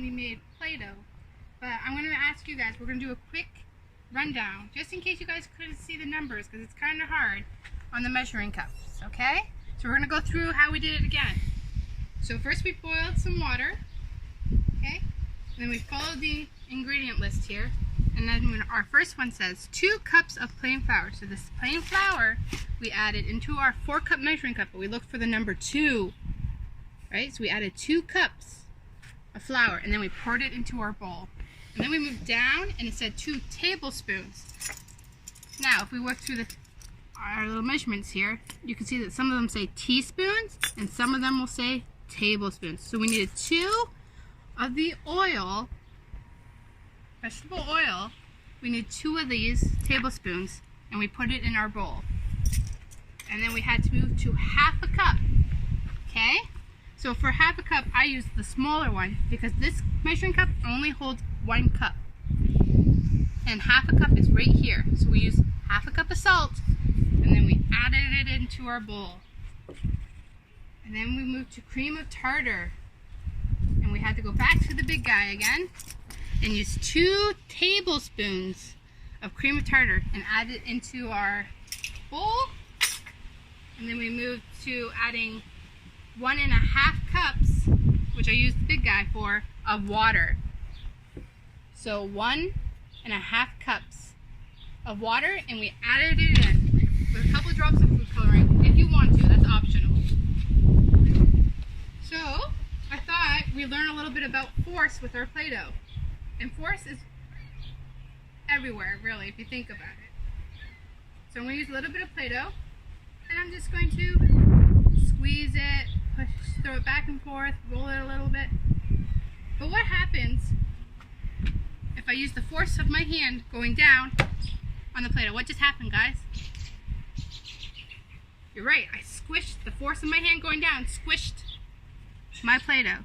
we made Play-Doh. But I'm going to ask you guys, we're going to do a quick rundown, just in case you guys couldn't see the numbers, because it's kind of hard on the measuring cups, okay? So we're going to go through how we did it again. So first we boiled some water, okay? And then we followed the ingredient list here. And then when our first one says 2 cups of plain flour. So this plain flour we added into our 4-cup measuring cup, but we looked for the number 2, right? So we added 2 cups of flour, and then we poured it into our bowl. And then we moved down, and it said 2 tablespoons. Now, if we work through our little measurements here, you can see that some of them say teaspoons, and some of them will say tablespoons. So we needed 2 of the oil, vegetable oil. We need 2 of these tablespoons, and we put it in our bowl. And then we had to move to 1/2 cup, okay? So for 1/2 cup, I used the smaller one because this measuring cup only holds 1 cup. And 1/2 cup is right here. So we used 1/2 cup of salt, and then we added it into our bowl. And then we moved to cream of tartar. And we had to go back to the big guy again and use 2 tablespoons of cream of tartar and add it into our bowl. And then we moved to adding 1.5 cups, which I used the big guy for, of water. So 1.5 cups of water, and we added it in with a couple drops of food coloring if you want to. That's optional. So I thought we'd learn a little bit about force with our Play-Doh. And force is everywhere, really, if you think about it. So I'm going to use a little bit of Play-Doh, and I'm just going to squeeze it, throw it back and forth, roll it a little bit. But what happens if I use the force of my hand going down on the Play-Doh? What just happened, guys? You're right, I squished, the force of my hand going down squished my Play-Doh.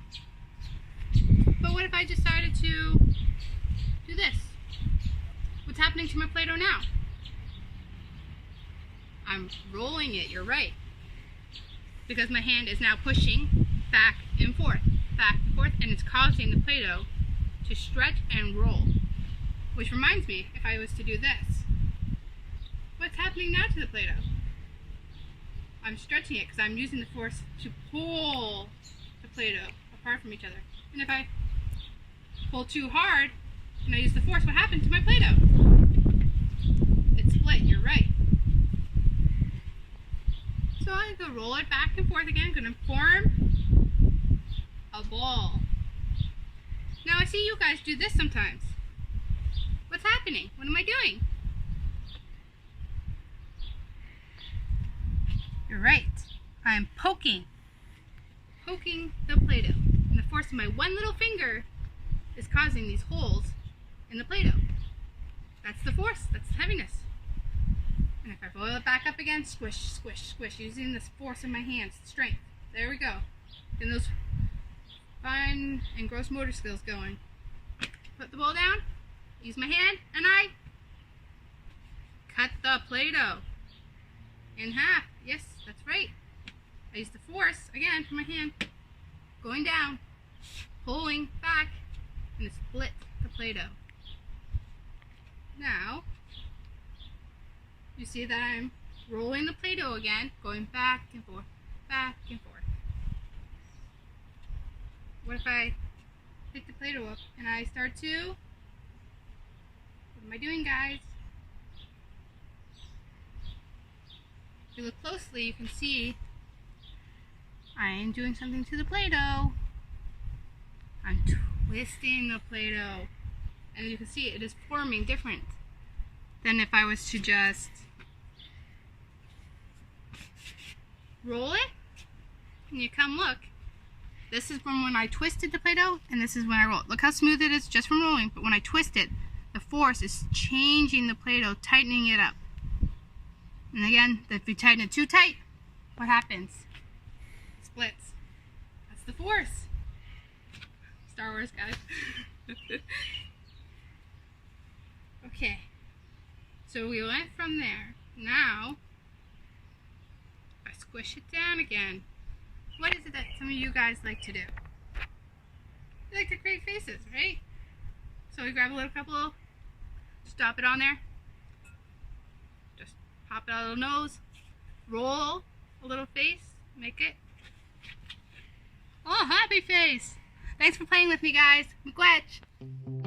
But what if I decided to do this? What's happening to my Play-Doh now? I'm rolling it, you're right. Because my hand is now pushing back and forth, and it's causing the Play-Doh to stretch and roll. Which reminds me, if I was to do this, what's happening now to the Play-Doh? I'm stretching it because I'm using the force to pull the Play-Doh apart from each other. And if I pull too hard and I use the force, what happened to my Play-Doh? It split, you're right. So I'm going to roll it back and forth again. I'm going to form a ball. Now I see you guys do this sometimes. What's happening? What am I doing? You're right. I am poking the Play-Doh. And the force of my one little finger is causing these holes in the Play-Doh. That's the force. That's the heaviness. And if I boil it back up again, squish, squish, squish, using this force in my hands, strength. There we go. And those fine and gross motor skills going. Put the bowl down, use my hand, and I cut the Play-Doh in half. Yes, that's right. I used the force, again, from my hand, going down, pulling back, and it split the Play-Doh. Now, you see that I'm rolling the Play-Doh again, going back and forth, back and forth. What if I pick the Play-Doh up and I start to, what am I doing, guys? If you look closely, you can see I am doing something to the Play-Doh. I'm twisting the Play-Doh. And you can see it is forming different than if I was to just roll it. And you come look. This is from when I twisted the Play-Doh, and this is when I roll it. Look how smooth it is just from rolling, but when I twist it, the force is changing the Play-Doh, tightening it up. And again, if you tighten it too tight, what happens? It splits. That's the force. Star Wars, guys. Okay, so we went from there. Now, I squish it down again. What is it that some of you guys like to do? You like to create faces, right? So we grab a little couple, stop it on there. Just pop it out a little nose, roll a little face, make it. Oh, happy face! Thanks for playing with me, guys. Miigwech!